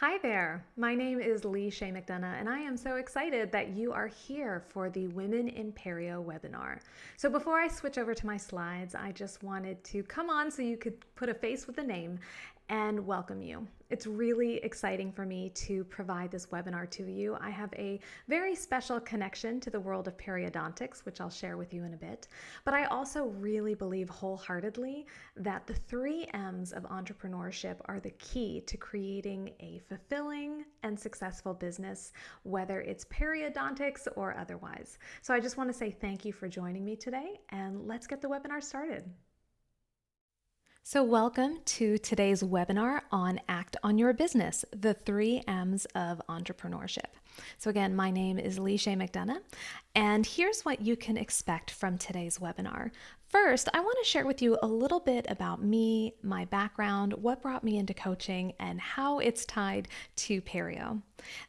Hi there, my name is Lee Chaix McDonough, and I am so excited that you are here for the Women in Perio webinar. So before I switch over to my slides, I just wanted to come on so you could put a face with a name and welcome you. It's really exciting for me to provide this webinar to you. I have a very special connection to the world of periodontics, which I'll share with you in a bit. But I also really believe wholeheartedly that the 3 M's of entrepreneurship are the key to creating a fulfilling and successful business, whether it's periodontics or otherwise. So I just want to say thank you for joining me today, and let's get the webinar started. So welcome to today's webinar on Act on Your Business, the 3 M's of entrepreneurship. So again, my name is Lee Chaix McDonough, and here's what you can expect from today's webinar. First, I want to share with you a little bit about me, my background, what brought me into coaching, and how it's tied to perio.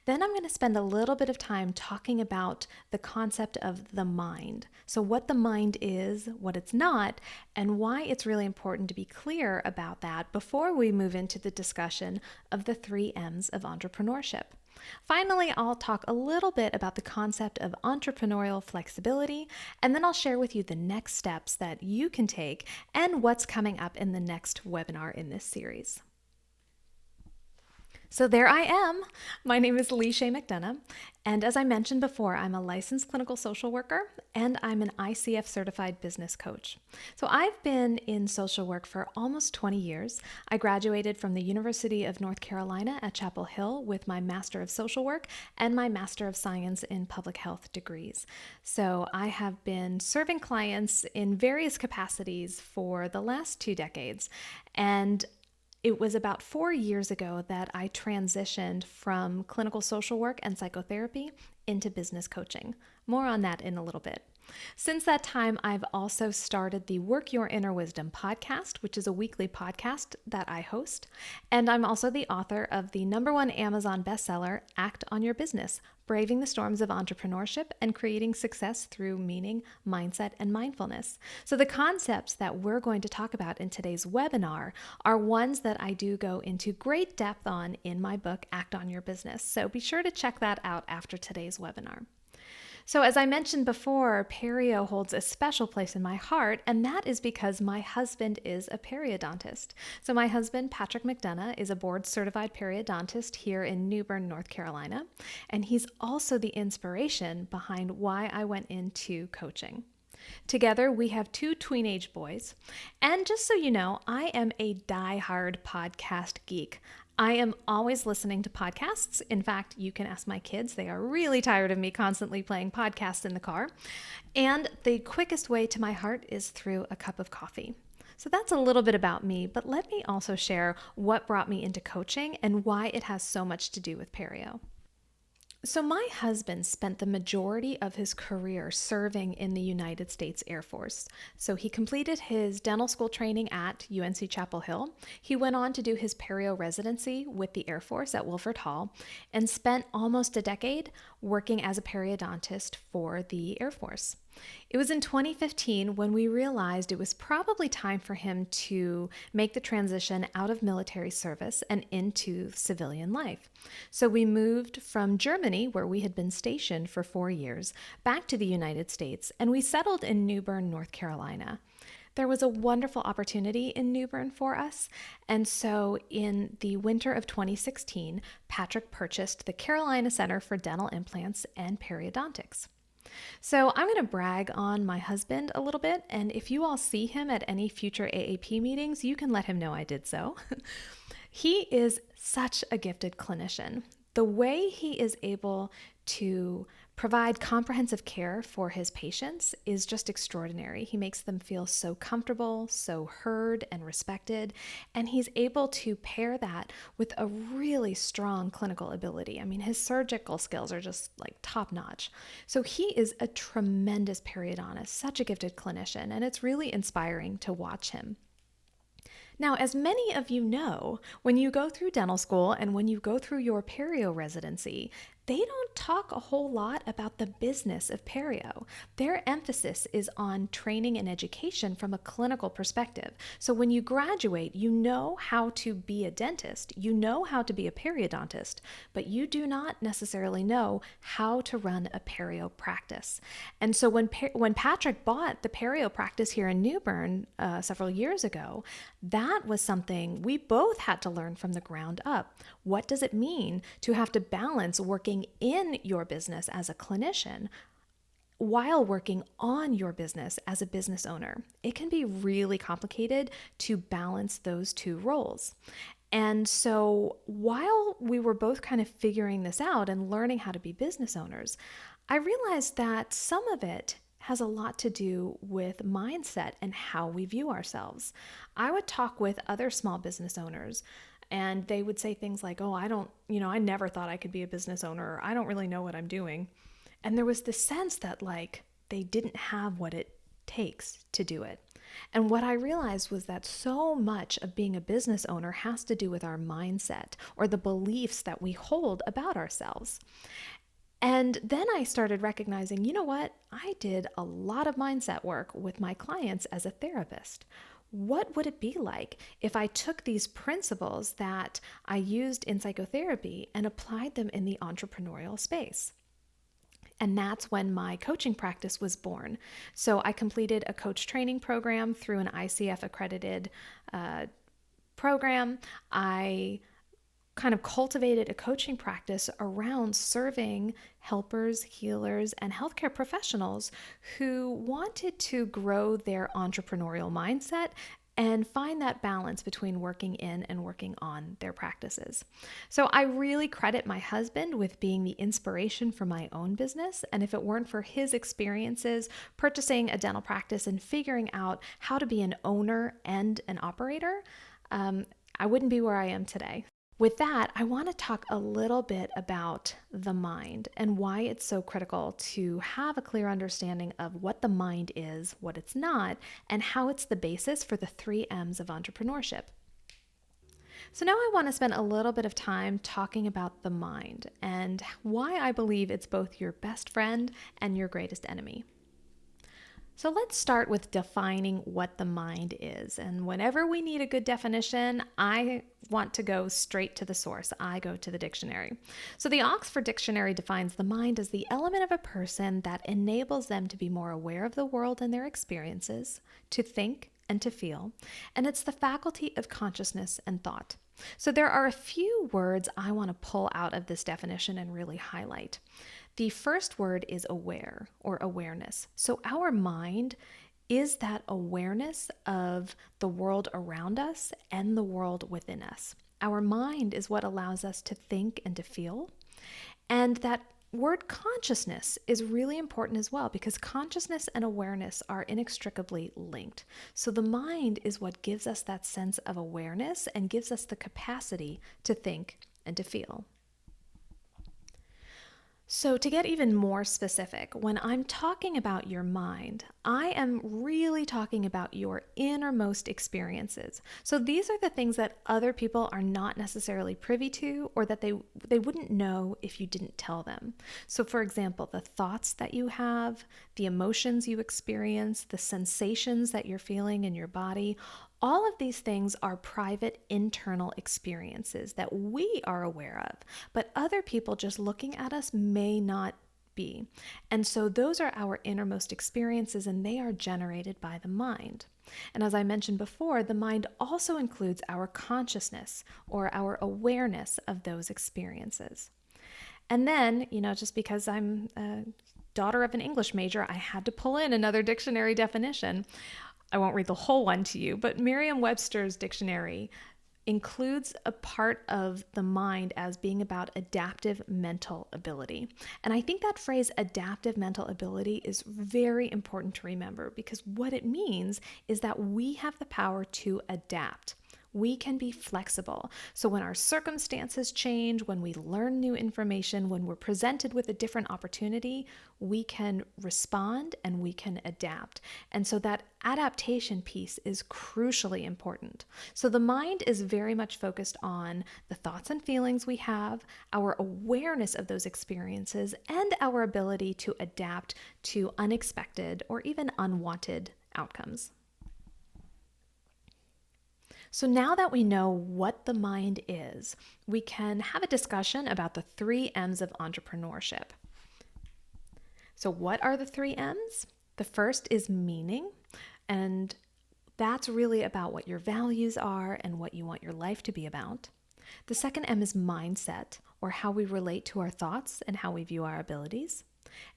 Then I'm going to spend a little bit of time talking about the concept of the mind. So what the mind is, what it's not, and why it's really important to be clear about that before we move into the discussion of the 3 M's of entrepreneurship. Finally, I'll talk a little bit about the concept of entrepreneurial flexibility, and then I'll share with you the next steps that you can take and what's coming up in the next webinar in this series. So there I am. My name is Lee Chaix McDonough, and as I mentioned before, I'm a licensed clinical social worker and I'm an ICF certified business coach. So I've been in social work for almost 20 years. I graduated from the University of North Carolina at Chapel Hill with my Master of Social Work and my Master of Science in Public Health degrees. So I have been serving clients in various capacities for the last 2 decades, and it was about 4 years ago that I transitioned from clinical social work and psychotherapy into business coaching. More on that in a little bit. Since that time, I've also started the Work Your Inner Wisdom podcast, which is a weekly podcast that I host. And I'm also the author of the #1 Amazon bestseller, Act on Your Business, Braving the Storms of Entrepreneurship and Creating Success Through Meaning, Mindset, and Mindfulness. So the concepts that we're going to talk about in today's webinar are ones that I do go into great depth on in my book, Act on Your Business. So be sure to check that out after today's webinar. So as I mentioned before, perio holds a special place in my heart, and that is because my husband is a periodontist. So my husband, Patrick McDonough, is a board-certified periodontist here in New Bern, North Carolina, and he's also the inspiration behind why I went into coaching. Together, we have 2 tweenage boys, and just so you know, I am a die-hard podcast geek. I am always listening to podcasts. In fact, you can ask my kids. They are really tired of me constantly playing podcasts in the car. And the quickest way to my heart is through a cup of coffee. So that's a little bit about me, but let me also share what brought me into coaching and why it has so much to do with perio. So my husband spent the majority of his career serving in the United States Air Force. So he completed his dental school training at UNC Chapel Hill. He went on to do his perio residency with the Air Force at Wilford Hall and spent almost a decade working as a periodontist for the Air Force. It was in 2015 when we realized it was probably time for him to make the transition out of military service and into civilian life. So we moved from Germany, where we had been stationed for 4 years, back to the United States, and we settled in New Bern, North Carolina. There was a wonderful opportunity in New Bern for us, and so in the winter of 2016, Patrick purchased the Carolina Center for Dental Implants and Periodontics. So I'm going to brag on my husband a little bit, and if you all see him at any future AAP meetings, you can let him know I did so. He is such a gifted clinician. The way he is able to provide comprehensive care for his patients is just extraordinary. He makes them feel so comfortable, so heard and respected, and he's able to pair that with a really strong clinical ability. I mean, his surgical skills are just like top notch. So he is a tremendous periodontist, such a gifted clinician, and it's really inspiring to watch him. Now, as many of you know, when you go through dental school and when you go through your perio residency, they don't talk a whole lot about the business of perio. Their emphasis is on training and education from a clinical perspective. So when you graduate, you know how to be a dentist, you know how to be a periodontist, but you do not necessarily know how to run a perio practice. And so when Patrick bought the perio practice here in New Bern several years ago, that was something we both had to learn from the ground up. What does it mean to have to balance working in your business as a clinician while working on your business as a business owner? It can be really complicated to balance those two roles. And so while we were both kind of figuring this out and learning how to be business owners, I realized that some of it has a lot to do with mindset and how we view ourselves. I would talk with other small business owners and they would say things like, oh, I never thought I could be a business owner, or I don't really know what I'm doing. And there was this sense that like they didn't have what it takes to do it. And what I realized was that so much of being a business owner has to do with our mindset or the beliefs that we hold about ourselves. And then I started recognizing, you know what? I did a lot of mindset work with my clients as a therapist. What would it be like if I took these principles that I used in psychotherapy and applied them in the entrepreneurial space? And that's when my coaching practice was born. So I completed a coach training program through an ICF accredited program. I kind of cultivated a coaching practice around serving helpers, healers, and healthcare professionals who wanted to grow their entrepreneurial mindset and find that balance between working in and working on their practices. So I really credit my husband with being the inspiration for my own business. And if it weren't for his experiences purchasing a dental practice and figuring out how to be an owner and an operator, I wouldn't be where I am today. With that, I want to talk a little bit about the mind and why it's so critical to have a clear understanding of what the mind is, what it's not, and how it's the basis for the 3 M's of entrepreneurship. So now I want to spend a little bit of time talking about the mind and why I believe it's both your best friend and your greatest enemy. So let's start with defining what the mind is. And whenever we need a good definition, I want to go straight to the source. I go to the dictionary. So the Oxford Dictionary defines the mind as the element of a person that enables them to be more aware of the world and their experiences, to think and to feel, and it's the faculty of consciousness and thought. So there are a few words I want to pull out of this definition and really highlight. The first word is aware or awareness. So our mind is that awareness of the world around us and the world within us. Our mind is what allows us to think and to feel. And that word consciousness is really important as well because consciousness and awareness are inextricably linked. So the mind is what gives us that sense of awareness and gives us the capacity to think and to feel. So to get even more specific, when I'm talking about your mind, I am really talking about your innermost experiences. So these are the things that other people are not necessarily privy to or that they wouldn't know if you didn't tell them. So for example, the thoughts that you have, the emotions you experience, the sensations that you're feeling in your body, all of these things are private internal experiences that we are aware of, but other people just looking at us may not be. And so those are our innermost experiences and they are generated by the mind. And as I mentioned before, the mind also includes our consciousness or our awareness of those experiences. And then, just because I'm a daughter of an English major, I had to pull in another dictionary definition. I won't read the whole one to you, but Merriam-Webster's dictionary includes a part of the mind as being about adaptive mental ability. And I think that phrase adaptive mental ability is very important to remember because what it means is that we have the power to adapt. we can be flexible. So when our circumstances change, when we learn new information, when we're presented with a different opportunity, we can respond and we can adapt. And so that adaptation piece is crucially important. So the mind is very much focused on the thoughts and feelings we have, our awareness of those experiences, and our ability to adapt to unexpected or even unwanted outcomes. So now that we know what the mind is, we can have a discussion about the 3 M's of entrepreneurship. So what are the 3 M's? The first is meaning, and that's really about what your values are and what you want your life to be about. The second M is mindset, or how we relate to our thoughts and how we view our abilities.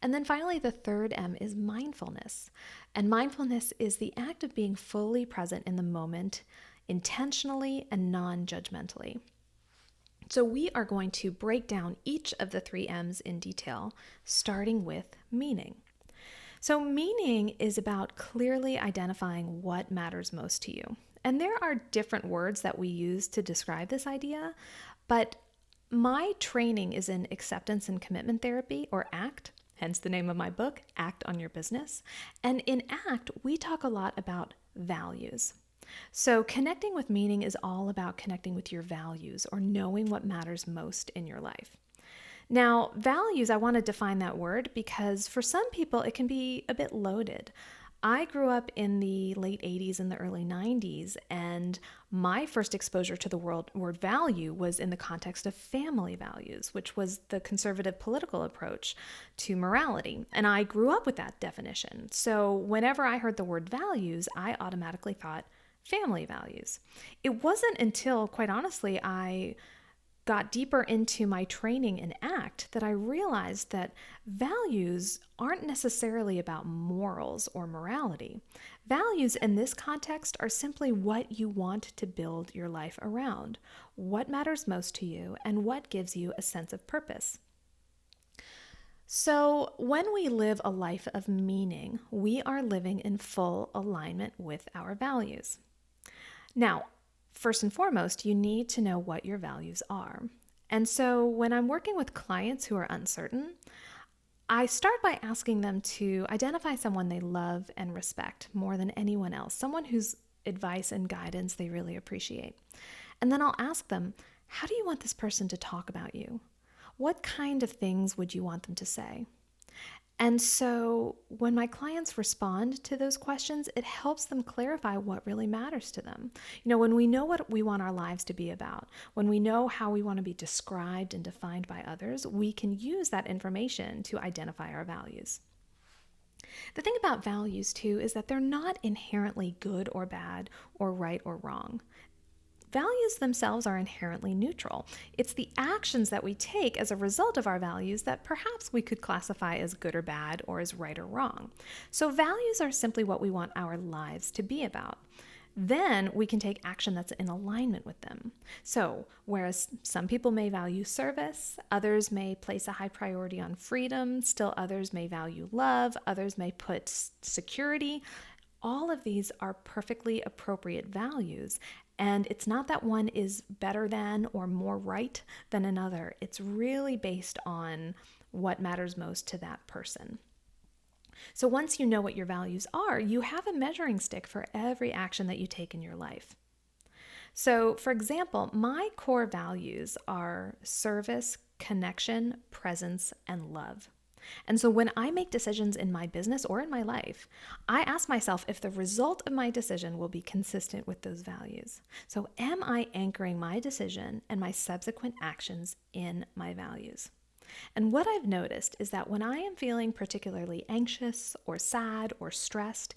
And then finally, the third M is mindfulness. And mindfulness is the act of being fully present in the moment, intentionally and non-judgmentally. So we are going to break down each of the 3 M's in detail, starting with meaning. So meaning is about clearly identifying what matters most to you. And there are different words that we use to describe this idea, but my training is in acceptance and commitment therapy, or ACT, hence the name of my book, Act on Your Business. And in ACT, we talk a lot about values. So connecting with meaning is all about connecting with your values, or knowing what matters most in your life. Now, values, I want to define that word because for some people it can be a bit loaded. I grew up in the late 80s and the early 90s, and my first exposure to the word value was in the context of family values, which was the conservative political approach to morality. And I grew up with that definition. So whenever I heard the word values, I automatically thought family values. It wasn't until, quite honestly, I got deeper into my training in ACT that I realized that values aren't necessarily about morals or morality. Values in this context are simply what you want to build your life around, what matters most to you, and what gives you a sense of purpose. So when we live a life of meaning, we are living in full alignment with our values. Now, first and foremost, you need to know what your values are. And so when I'm working with clients who are uncertain, I start by asking them to identify someone they love and respect more than anyone else, someone whose advice and guidance they really appreciate. And then I'll ask them, how do you want this person to talk about you? What kind of things would you want them to say? And so when my clients respond to those questions, it helps them clarify what really matters to them. When we know what we want our lives to be about, when we know how we want to be described and defined by others, we can use that information to identify our values. The thing about values, too, is that they're not inherently good or bad or right or wrong. Values themselves are inherently neutral. It's the actions that we take as a result of our values that perhaps we could classify as good or bad or as right or wrong. So values are simply what we want our lives to be about. Then we can take action that's in alignment with them. So whereas some people may value service, others may place a high priority on freedom, still others may value love, others may put security. All of these are perfectly appropriate values. And it's not that one is better than or more right than another. It's really based on what matters most to that person. So once you know what your values are, you have a measuring stick for every action that you take in your life. So, for example, my core values are service, connection, presence, and love. And so when I make decisions in my business or in my life, I ask myself if the result of my decision will be consistent with those values. So am I anchoring my decision and my subsequent actions in my values? And what I've noticed is that when I am feeling particularly anxious or sad or stressed,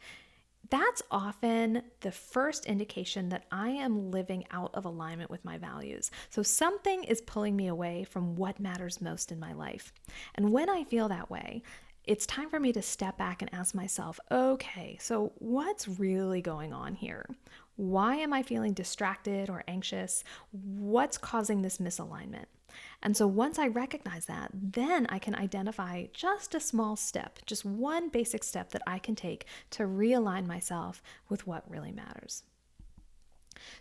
that's often the first indication that I am living out of alignment with my values. So something is pulling me away from what matters most in my life. And when I feel that way, it's time for me to step back and ask myself, okay, so what's really going on here? Why am I feeling distracted or anxious? What's causing this misalignment? And so once I recognize that, then I can identify just a small step, just one basic step that I can take to realign myself with what really matters.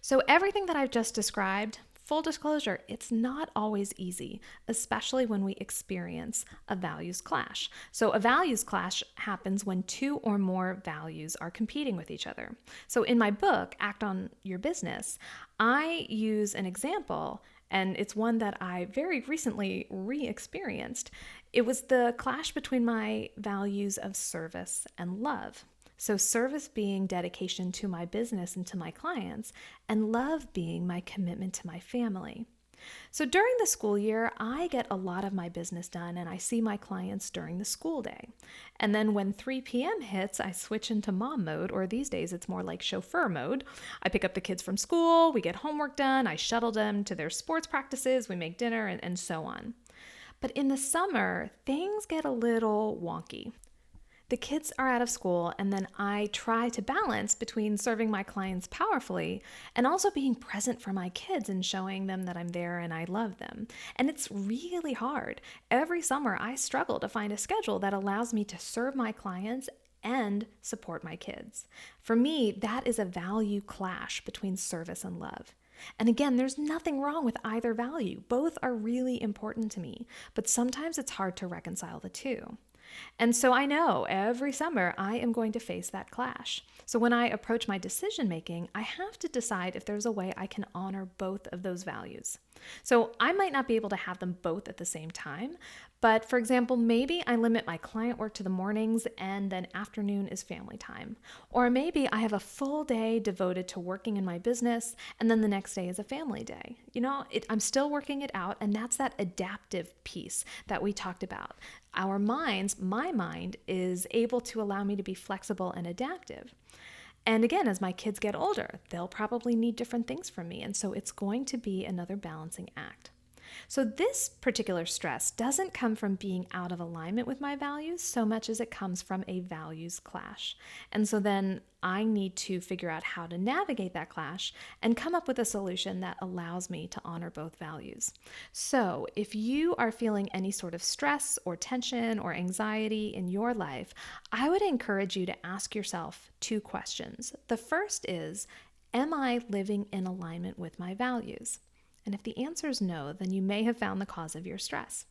So, everything that I've just described, full disclosure, it's not always easy, especially when we experience a values clash. So, a values clash happens when two or more values are competing with each other. So, in my book, Act on Your Business, I use an example, and it's one that I very recently re experienced. It was the clash between my values of service and love. So, service being dedication to my business and to my clients, and love being my commitment to my family. So, during the school year, I get a lot of my business done and I see my clients during the school day. And then when 3 p.m. hits, I switch into mom mode, or these days it's more like chauffeur mode. I pick up the kids from school, we get homework done, I shuttle them to their sports practices, we make dinner, and so on. But in the summer, things get a little wonky. The kids are out of school, and then I try to balance between serving my clients powerfully and also being present for my kids and showing them that I'm there and I love them. And it's really hard. Every summer, I struggle to find a schedule that allows me to serve my clients and support my kids. For me, that is a value clash between service and love. And again, there's nothing wrong with either value. Both are really important to me, but sometimes it's hard to reconcile the two. And so I know every summer I am going to face that clash. So when I approach my decision making, I have to decide if there's a way I can honor both of those values. So I might not be able to have them both at the same time, but for example, maybe I limit my client work to the mornings and then afternoon is family time. Or maybe I have a full day devoted to working in my business and then the next day is a family day. I'm still working it out, and that's that adaptive piece that we talked about. Our minds, my mind, is able to allow me to be flexible and adaptive. And again, as my kids get older, they'll probably need different things from me. And so it's going to be another balancing act. So this particular stress doesn't come from being out of alignment with my values so much as it comes from a values clash. And so then I need to figure out how to navigate that clash and come up with a solution that allows me to honor both values. So if you are feeling any sort of stress or tension or anxiety in your life, I would encourage you to ask yourself two questions. The first is, am I living in alignment with my values? And if the answer is no, then you may have found the cause of your stress.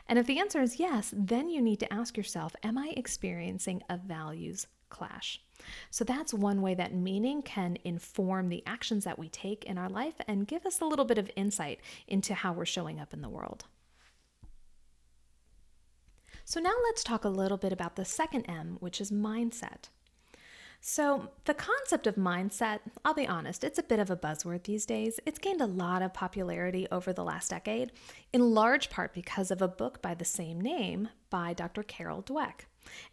And if the answer is yes, then you need to ask yourself, am I experiencing a values clash? So that's one way that meaning can inform the actions that we take in our life and give us a little bit of insight into how we're showing up in the world. So now let's talk a little bit about the second M, which is mindset. So the concept of mindset, I'll be honest, it's a bit of a buzzword these days. It's gained a lot of popularity over the last decade, in large part because of a book by the same name by Dr. Carol Dweck.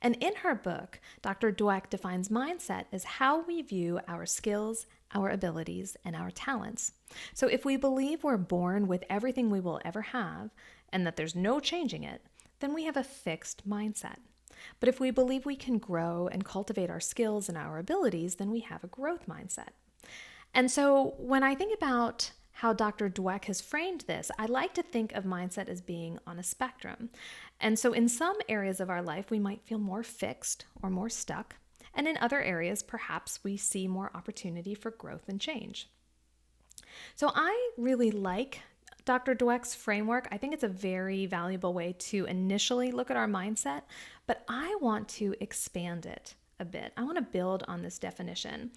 And in her book, Dr. Dweck defines mindset as how we view our skills, our abilities, and our talents. So if we believe we're born with everything we will ever have and that there's no changing it, then we have a fixed mindset. But if we believe we can grow and cultivate our skills and our abilities, then we have a growth mindset. And so when I think about how Dr. Dweck has framed this, I like to think of mindset as being on a spectrum. And so in some areas of our life, we might feel more fixed or more stuck. And in other areas, perhaps we see more opportunity for growth and change. So I really like Dr. Dweck's framework. I think it's a very valuable way to initially look at our mindset, but I want to expand it a bit. I want to build on this definition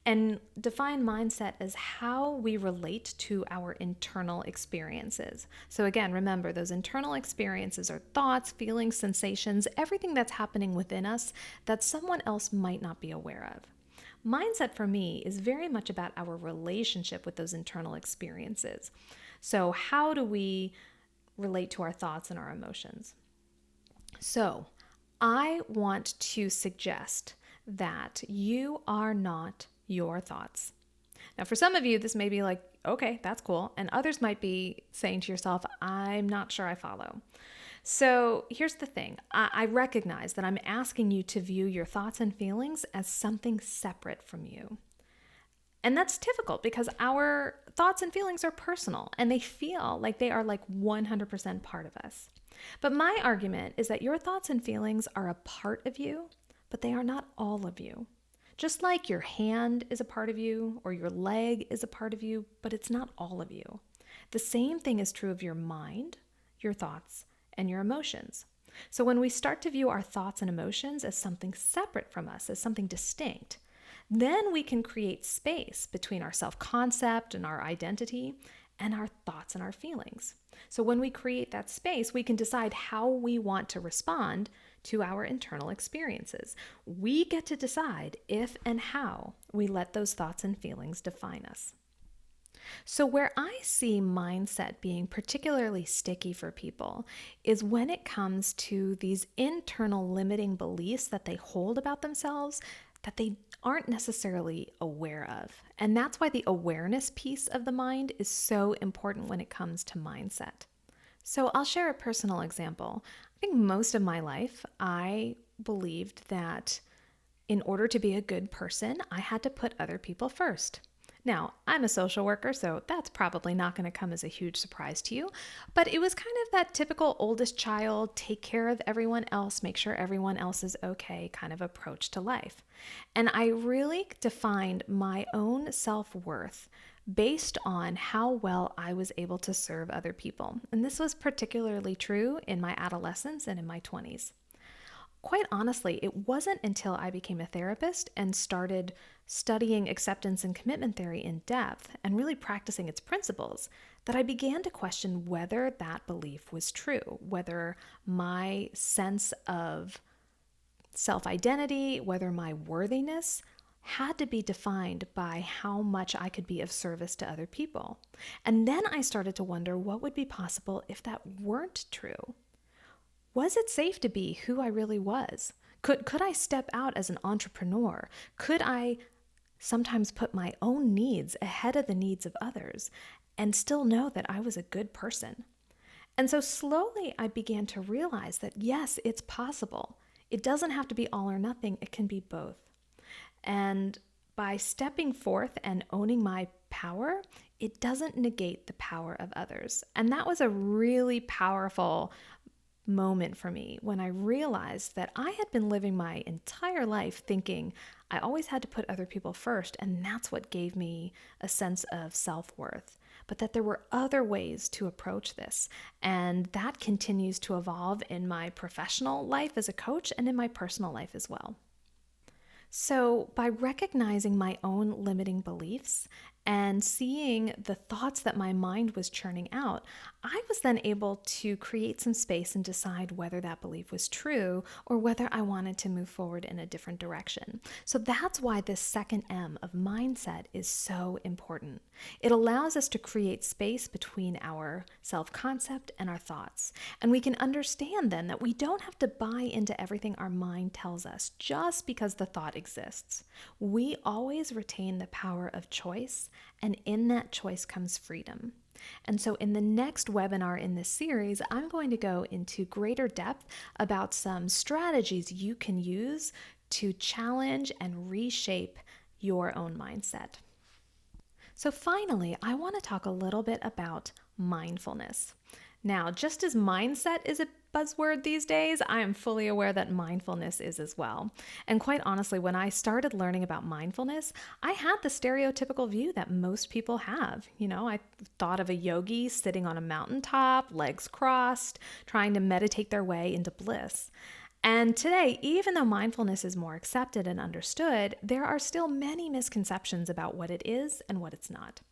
and define mindset as how we relate to our internal experiences. So again, remember, those internal experiences are thoughts, feelings, sensations, everything that's happening within us that someone else might not be aware of. Mindset for me is very much about our relationship with those internal experiences. So how do we relate to our thoughts and our emotions? So I want to suggest that you are not your thoughts. Now, for some of you, this may be like, okay, that's cool. And others might be saying to yourself, I'm not sure I follow. So here's the thing. I recognize that I'm asking you to view your thoughts and feelings as something separate from you. And that's difficult because our thoughts and feelings are personal and they feel like they are like 100% part of us. But my argument is that your thoughts and feelings are a part of you, but they are not all of you. Just like your hand is a part of you or your leg is a part of you, but it's not all of you. The same thing is true of your mind, your thoughts, and your emotions. So when we start to view our thoughts and emotions as something separate from us, as something distinct, then we can create space between our self-concept and our identity and our thoughts and our feelings. So when we create that space, we can decide how we want to respond to our internal experiences. We get to decide if and how we let those thoughts and feelings define us. So, where I see mindset being particularly sticky for people is when it comes to these internal limiting beliefs that they hold about themselves that they aren't necessarily aware of. And that's why the awareness piece of the mind is so important when it comes to mindset. So, I'll share a personal example. I think most of my life, I believed that in order to be a good person, I had to put other people first. Now, I'm a social worker, so that's probably not going to come as a huge surprise to you, but it was kind of that typical oldest child, take care of everyone else, make sure everyone else is okay kind of approach to life. And I really defined my own self-worth based on how well I was able to serve other people. And this was particularly true in my adolescence and in my 20s. Quite honestly, it wasn't until I became a therapist and started studying acceptance and commitment theory in depth and really practicing its principles that I began to question whether that belief was true, whether my sense of self-identity, whether my worthiness had to be defined by how much I could be of service to other people. And then I started to wonder what would be possible if that weren't true. Was it safe to be who I really was? Could I step out as an entrepreneur? Could I sometimes put my own needs ahead of the needs of others and still know that I was a good person? And so slowly I began to realize that yes, it's possible. It doesn't have to be all or nothing, it can be both. And by stepping forth and owning my power, it doesn't negate the power of others. And that was a really powerful moment for me when I realized that I had been living my entire life thinking I always had to put other people first, and that's what gave me a sense of self-worth. But that there were other ways to approach this, and that continues to evolve in my professional life as a coach and in my personal life as well. So, by recognizing my own limiting beliefs and seeing the thoughts that my mind was churning out, I was then able to create some space and decide whether that belief was true or whether I wanted to move forward in a different direction. So that's why this second M of mindset is so important. It allows us to create space between our self-concept and our thoughts. And we can understand then that we don't have to buy into everything our mind tells us just because the thought exists. We always retain the power of choice, and in that choice comes freedom. And so in the next webinar in this series, I'm going to go into greater depth about some strategies you can use to challenge and reshape your own mindset. So finally, I want to talk a little bit about mindfulness. Now, just as mindset is a buzzword these days, I am fully aware that mindfulness is as well. And quite honestly, when I started learning about mindfulness, I had the stereotypical view that most people have. I thought of a yogi sitting on a mountaintop, legs crossed, trying to meditate their way into bliss. And today, even though mindfulness is more accepted and understood, there are still many misconceptions about what it is and what it's not.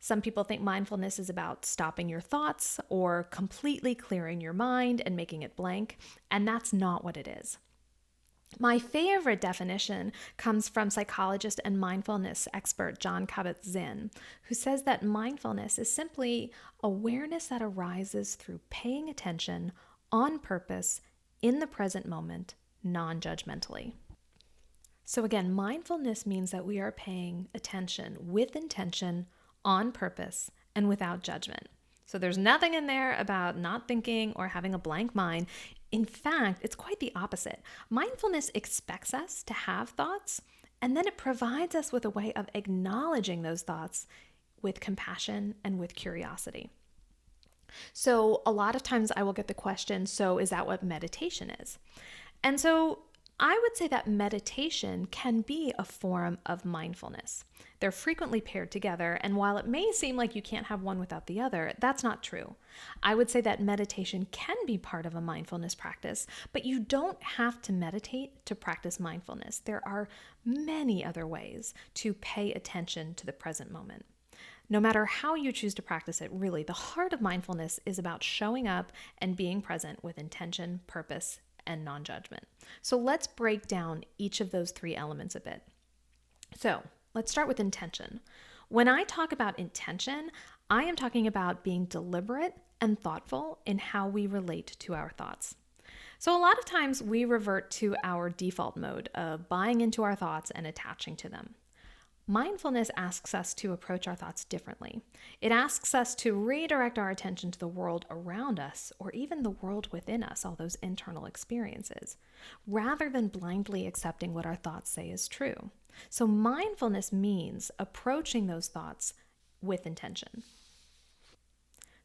Some people think mindfulness is about stopping your thoughts or completely clearing your mind and making it blank, and that's not what it is. My favorite definition comes from psychologist and mindfulness expert Jon Kabat-Zinn, who says that mindfulness is simply awareness that arises through paying attention on purpose in the present moment, non-judgmentally. So again, mindfulness means that we are paying attention with intention, on purpose, and without judgment. So there's nothing in there about not thinking or having a blank mind. In fact, it's quite the opposite. Mindfulness expects us to have thoughts, and then it provides us with a way of acknowledging those thoughts with compassion and with curiosity. So a lot of times I will get the question, so is that what meditation is? And so I would say that meditation can be a form of mindfulness. They're frequently paired together, and while it may seem like you can't have one without the other, that's not true. I would say that meditation can be part of a mindfulness practice, but you don't have to meditate to practice mindfulness. There are many other ways to pay attention to the present moment. No matter how you choose to practice it, really, the heart of mindfulness is about showing up and being present with intention, purpose, and non-judgment. So let's break down each of those three elements a bit. So let's start with intention. When I talk about intention, I am talking about being deliberate and thoughtful in how we relate to our thoughts. So a lot of times we revert to our default mode of buying into our thoughts and attaching to them. Mindfulness asks us to approach our thoughts differently. It asks us to redirect our attention to the world around us, or even the world within us, all those internal experiences, rather than blindly accepting what our thoughts say is true. So mindfulness means approaching those thoughts with intention.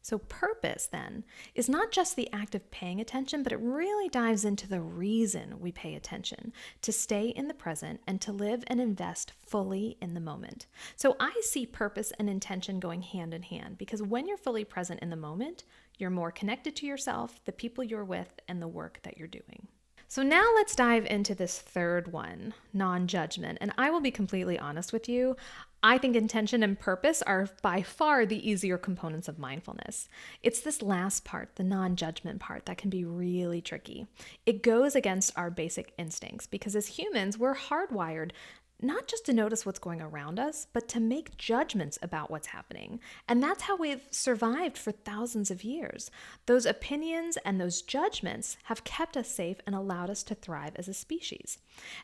So purpose, then, is not just the act of paying attention, but it really dives into the reason we pay attention, to stay in the present and to live and invest fully in the moment. So I see purpose and intention going hand in hand, because when you're fully present in the moment, you're more connected to yourself, the people you're with, and the work that you're doing. So now let's dive into this third one, non-judgment. And I will be completely honest with you. I think intention and purpose are by far the easier components of mindfulness. It's this last part, the non-judgment part, that can be really tricky. It goes against our basic instincts because as humans, we're hardwired not just to notice what's going around us, but to make judgments about what's happening. And that's how we've survived for thousands of years. Those opinions and those judgments have kept us safe and allowed us to thrive as a species.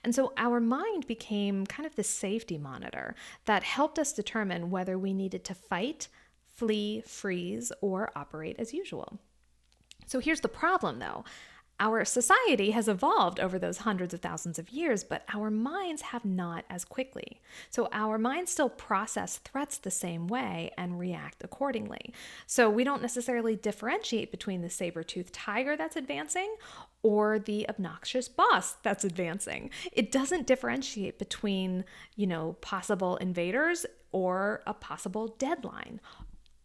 And so our mind became kind of the safety monitor that helped us determine whether we needed to fight, flee, freeze, or operate as usual. So here's the problem, though. Our society has evolved over those hundreds of thousands of years, but our minds have not as quickly. So our minds still process threats the same way and react accordingly. So we don't necessarily differentiate between the saber-toothed tiger that's advancing or the obnoxious boss that's advancing. It doesn't differentiate between, possible invaders or a possible deadline.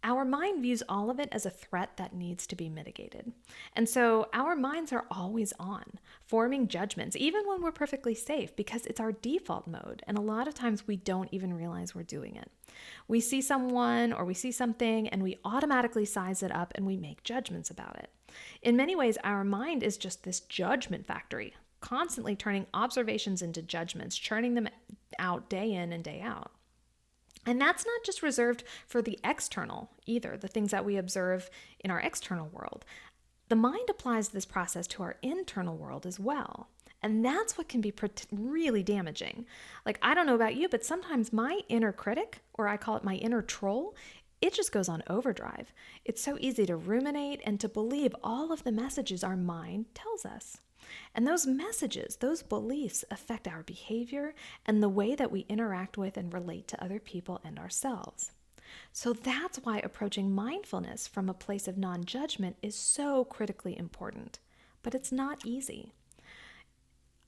Our mind views all of it as a threat that needs to be mitigated. And so our minds are always on, forming judgments, even when we're perfectly safe, because it's our default mode. And a lot of times we don't even realize we're doing it. We see someone or we see something and we automatically size it up and we make judgments about it. In many ways, our mind is just this judgment factory, constantly turning observations into judgments, churning them out day in and day out. And that's not just reserved for the external either, the things that we observe in our external world. The mind applies this process to our internal world as well. And that's what can be really damaging. Like, I don't know about you, but sometimes my inner critic, or I call it my inner troll, it just goes on overdrive. It's so easy to ruminate and to believe all of the messages our mind tells us. And those messages, those beliefs affect our behavior and the way that we interact with and relate to other people and ourselves. So that's why approaching mindfulness from a place of non-judgment is so critically important. But it's not easy.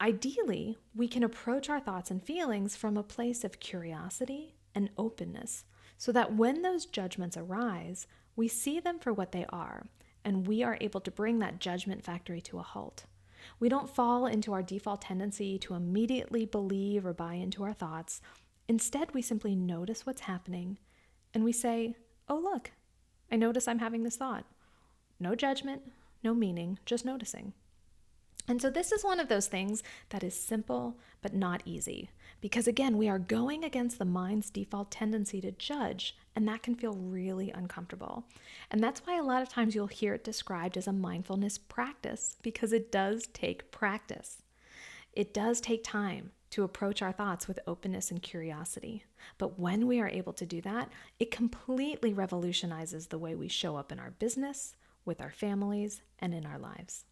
Ideally, we can approach our thoughts and feelings from a place of curiosity and openness, so that when those judgments arise, we see them for what they are, and we are able to bring that judgment factory to a halt. We don't fall into our default tendency to immediately believe or buy into our thoughts. Instead, we simply notice what's happening and we say, oh, look, I notice I'm having this thought. No judgment, no meaning, just noticing. And so this is one of those things that is simple but not easy, because again, we are going against the mind's default tendency to judge, and that can feel really uncomfortable. And that's why a lot of times you'll hear it described as a mindfulness practice, because it does take practice. It does take time to approach our thoughts with openness and curiosity. But when we are able to do that, it completely revolutionizes the way we show up in our business, with our families, and in our lives.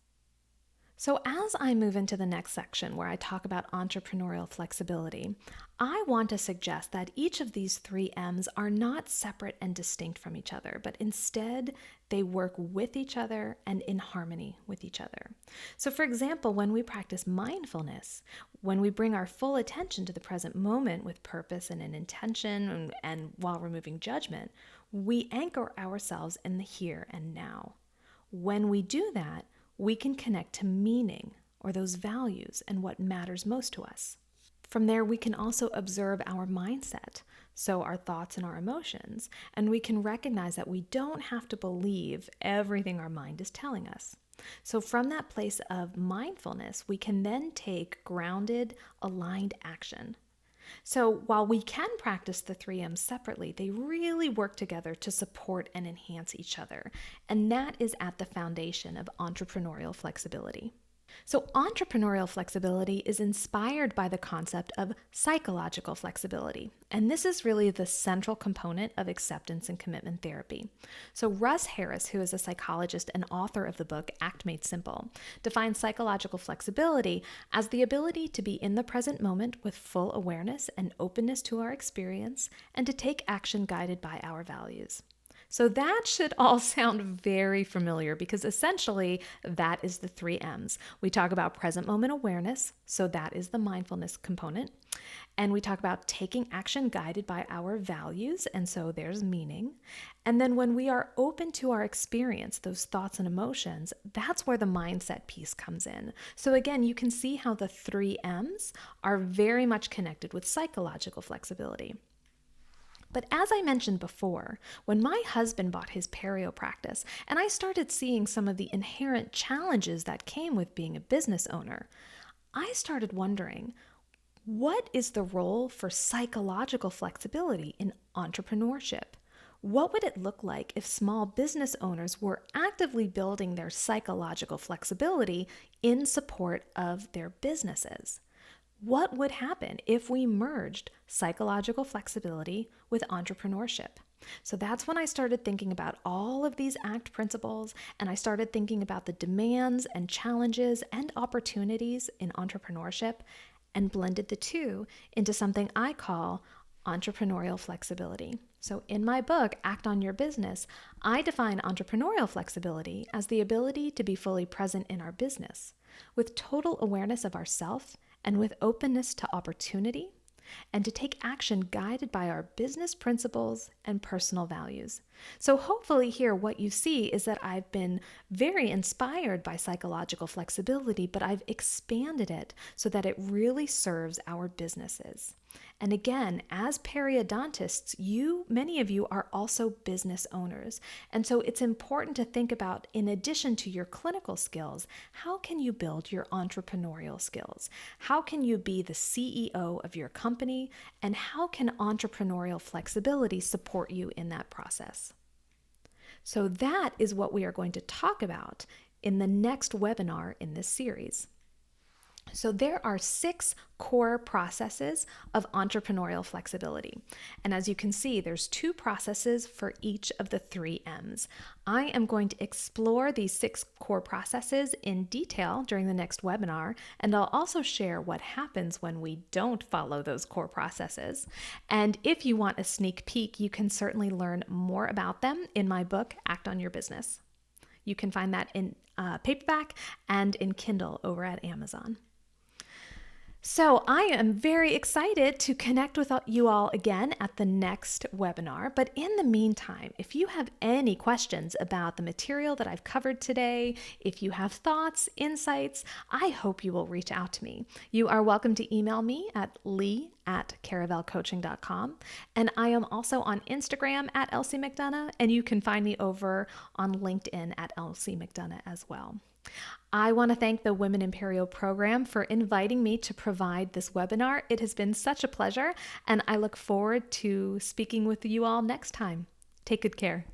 So, as I move into the next section where I talk about entrepreneurial flexibility, I want to suggest that each of these three M's are not separate and distinct from each other, but instead they work with each other and in harmony with each other. So, for example, when we practice mindfulness, when we bring our full attention to the present moment with purpose and an intention and while removing judgment, we anchor ourselves in the here and now. When we do that, we can connect to meaning or those values and what matters most to us. From there, we can also observe our mindset, so our thoughts and our emotions, and we can recognize that we don't have to believe everything our mind is telling us. So from that place of mindfulness, we can then take grounded, aligned action. So while we can practice the 3Ms separately, they really work together to support and enhance each other. And that is at the foundation of entrepreneurial flexibility. So entrepreneurial flexibility is inspired by the concept of psychological flexibility. And this is really the central component of acceptance and commitment therapy. So Russ Harris, who is a psychologist and author of the book Act Made Simple, defines psychological flexibility as the ability to be in the present moment with full awareness and openness to our experience and to take action guided by our values. So that should all sound very familiar because essentially that is the 3Ms. We talk about present moment awareness, so that is the mindfulness component. And we talk about taking action guided by our values, and so there's meaning. And then when we are open to our experience, those thoughts and emotions, that's where the mindset piece comes in. So again, you can see how the 3Ms are very much connected with psychological flexibility. But as I mentioned before, when my husband bought his perio practice and I started seeing some of the inherent challenges that came with being a business owner, I started wondering, what is the role for psychological flexibility in entrepreneurship? What would it look like if small business owners were actively building their psychological flexibility in support of their businesses? What would happen if we merged psychological flexibility with entrepreneurship? So that's when I started thinking about all of these ACT principles, and I started thinking about the demands and challenges and opportunities in entrepreneurship and blended the two into something I call entrepreneurial flexibility. So in my book, Act on Your Business, I define entrepreneurial flexibility as the ability to be fully present in our business with total awareness of ourself and with openness to opportunity, and to take action guided by our business principles and personal values. So hopefully here what you see is that I've been very inspired by psychological flexibility, but I've expanded it so that it really serves our businesses. And again, as periodontists, many of you are also business owners. And so it's important to think about, in addition to your clinical skills, how can you build your entrepreneurial skills? How can you be the CEO of your company? And how can entrepreneurial flexibility support you in that process? So that is what we are going to talk about in the next webinar in this series. So there are 6 core processes of entrepreneurial flexibility. And as you can see, there's 2 processes for each of the 3 M's. I am going to explore these 6 core processes in detail during the next webinar, and I'll also share what happens when we don't follow those core processes. And if you want a sneak peek, you can certainly learn more about them in my book, Act on Your Business. You can find that in paperback and in Kindle over at Amazon. So I am very excited to connect with you all again at the next webinar. But in the meantime, if you have any questions about the material that I've covered today, if you have thoughts, insights, I hope you will reach out to me. You are welcome to email me at lee@caravelcoaching.com. And I am also on Instagram at Elsie McDonough, and you can find me over on LinkedIn at Elsie McDonough as well. I want to thank the Women in Perio program for inviting me to provide this webinar. It has been such a pleasure, and I look forward to speaking with you all next time. Take good care.